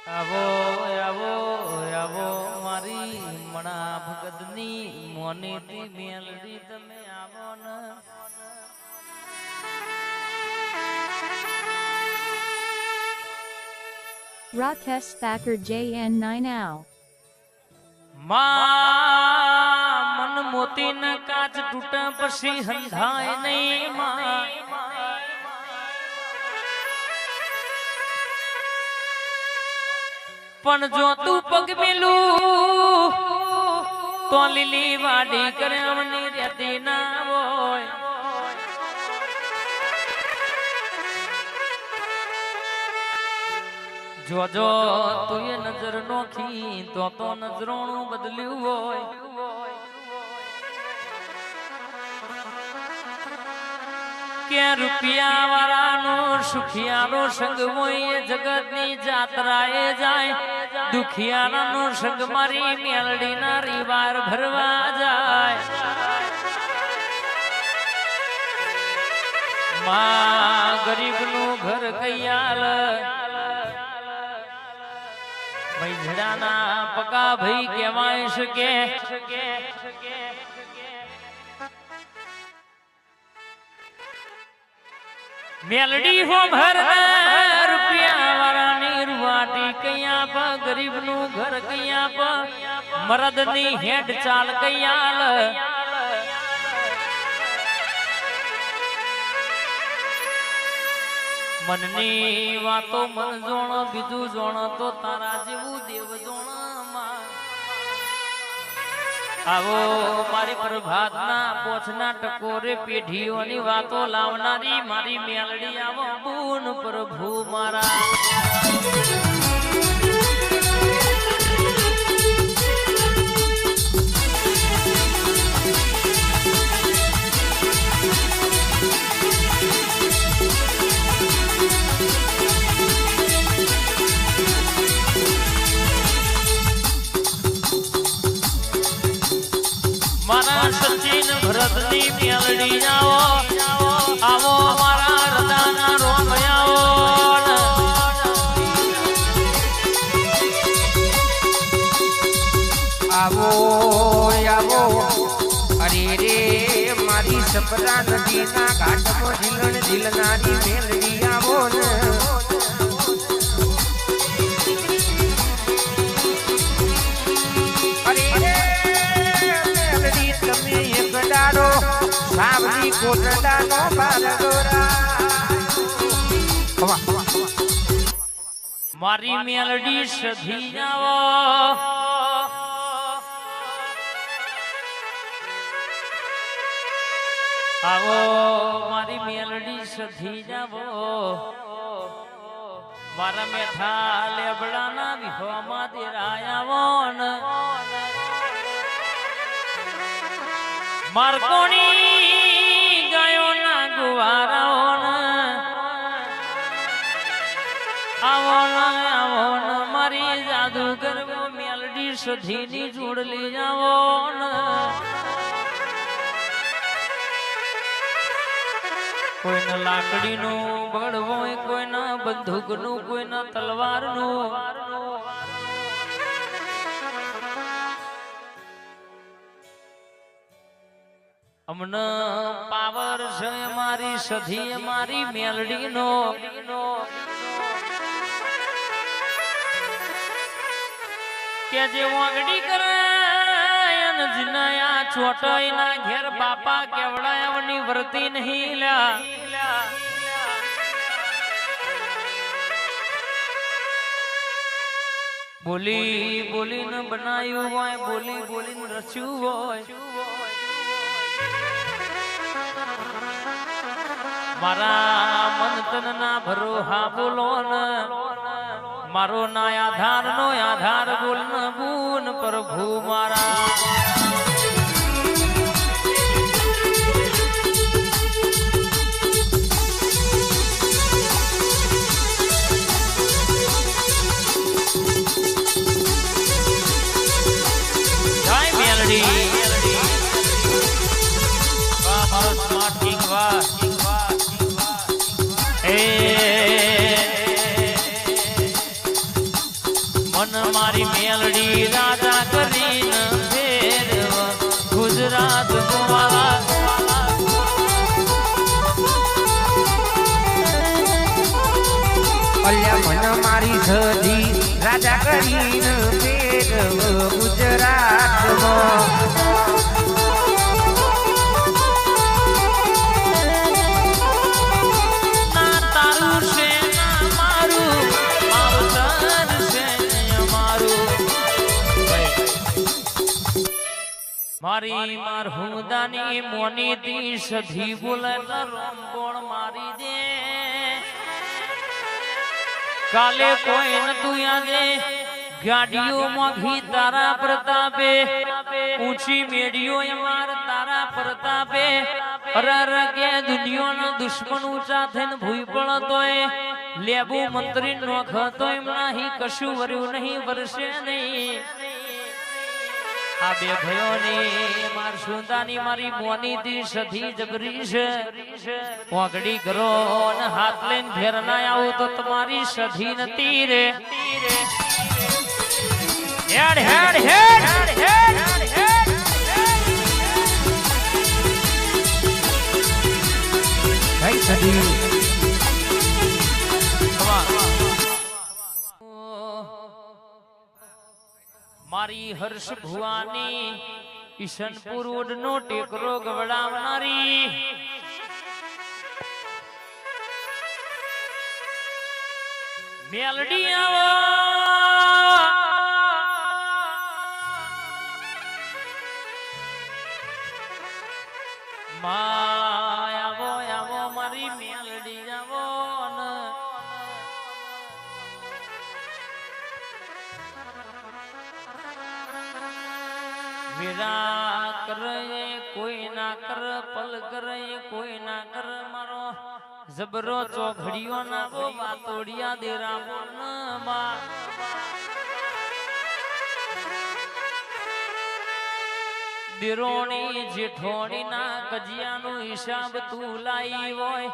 આવો આવો આવો મારી મણા ભગતની મોનેતી મેલડી તમે આવો ને Rakesh Thakur JN9 Ow. માં મન મોતી ન કાચ તૂટ પછી હંધાય નહીં માં પણ જો તું પગ મેલું તો લીલી વાડી કરે અમની રહેતી ના હોય જોજો તું એ નજર નોખી તો નજરોણું બદલ્યું હોય કે રૂપિયા વાળાનો સુખિયાનો સંગ હોય એ જગતની જાત્રાએ જાય દુખિયાનો સંગ મારી મેલડીના રીવાર ભરવા જાય માં ગરીબનું ઘર કૈયાલ મૈઝડાના પકા ભાઈ કહેવાય શકે મેલડી હો ભર રૂપિયા વાળાની રૂવાટી કૈયા પ ગરીબનું ઘર કૈયા પ મરદની હેડ ચાલ કૈયાલ મનની વાતો મન જોણ બીજું જોણ તો તારા જેવું દેવ જોણ આવો મારી પ્રભાતના પોછના ટકોરે પેઢીઓની વાતો લાવનારી મારી મેલડી આવો બૂન પ્રભુ મારા મારા સચિન ભરતની મેલડી આવો આવો મારા હૃદયના રોમ આવો આવો આવો અરે રે મારી સપરા નદીના ઘાટમાં ઝીલણ ઝીલનારી મેલડી આવો ને સાવલી કોટડાનો બારદોરા મારી મેલડી સધી આવો આવો મારી મેલડી સધી જાવો મારા મેઠા લેબડાના વિહોમાં દેરાયાવો ને મારકોણી ગાયો ના ગુવારાઓ આવો મારી જાદુગર મેલડી સધીની જોડલી જાવો કોઈને લાકડીનું બળવો કોઈના બંદૂકનું કોઈના તલવારનું અમને પાવર છે મારી સધી મારી મેલડી નો કે જે વાગડી કરે અને જીનાયા છોટાઈ ના ઘેર બાપા કેવડાયવની વર્તી નહીં લ્યા બોલી બોલીને બનાયું હોય બોલી બોલીને રચ્યું હોય મારા મન તન ના ભરોહા બોલો ને મારો ના આધાર નો આધાર બોલ ને બૂન પ્રભુ મારા જય મેલડી વાહ મારો સ્માર્ટ કિંગ વાહ મન મારી મેલડી રાજા કરીને ફેરવ ગુજરાત મારા અલ્યા મન મારી સધી રાજા કરીને ફેરવ ગુજરાતમાં ના તારું છે ના મારું મારું તન છે અમારું મારી માર હુદાની મોની દી સધી બોલે રંગોળ મારી દે કાલે કોઈ નતું આજે ગાડીઓ મોઘી તારા પ્રતાપે ઊંચી મેડીઓ અમાર તારા પ્રતાપે અરર કે દુનિયાનો દુશ્મન ઊંચા થઈને ભૂઈ પડતોય લેબુ મંત્રી નોખ તો એમ નહીં કશું વર્યું નહીં વરસે નહીં આ બે ભયોની માર સુંદાની મારી મોની દી સધી જબરી છે ઓગડી કરો ને હાથ લઈને ઘેર ના આવું તો તમારી સધી નથી રે હેડ હેડ હેડ હેડ હેડ ભાઈ સધી મારી હર્ષ ભુવાની ઈશનપુર ઓડનો ટેકરો ગવડાવનારી મેલડી આવો આવો આવો મારી મેલડી આવો વિરા કરે કોઈ ના કર પલ કરે કોઈ ના કર મારો જબરો ચોઘડીઓ ના વો વાતોડિયા દેરા મોનમાં દિરોણી જેઠોણી ના કજિયાનો હિસાબ તું લાઈ હોય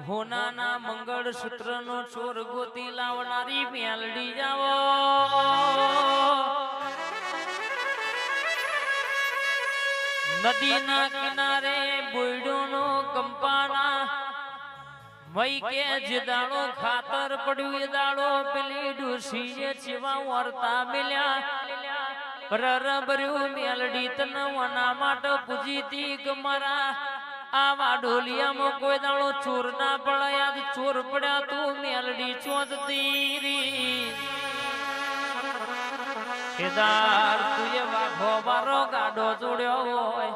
હોનાના મંગળ સૂત્ર નો ચોર ગોતી લાવનારી મેલડી જાવો નદીના કિનારે બોયડોનો કંપાના મઈ કે જે દાડો ખાતર પડ્યું એ દાડો પેલી ડોસીએ ચીવા વર્તા મિલ્યા રરબર્યું મેલડી તનવાના માટે પૂજીતી કમરા આવા ડોલિયામાં કોઈ દાડો ચોર ના પડ્યા ચોર પડ્યા તું મેલડી ચોદતી રી કેદાર તુએ વાઘો મારો ગાડો જોડ્યો હોય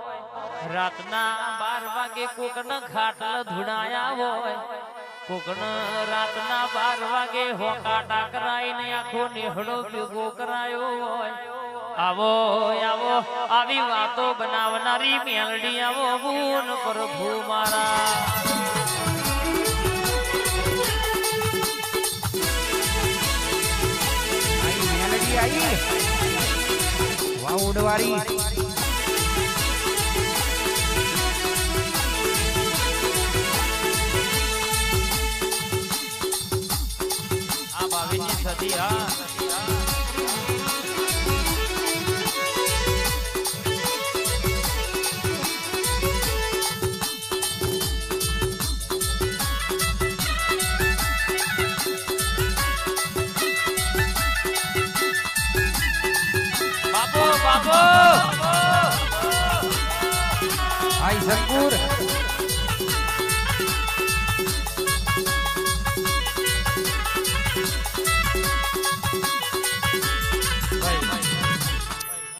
રાતના 12 વાગે કોકન ખાટલ ધુડાયા હોય કોકન રાતના 12 વાગે હોકાટા કરાઈને આખો નેહડો ભેગો કરાયો હોય આવો આવો આવી વાતો બનાવનારી મેલડી આવો બૂન પ્રભુ મારા आई वाउडवारी आ भावीनी सदी हा आई संकुर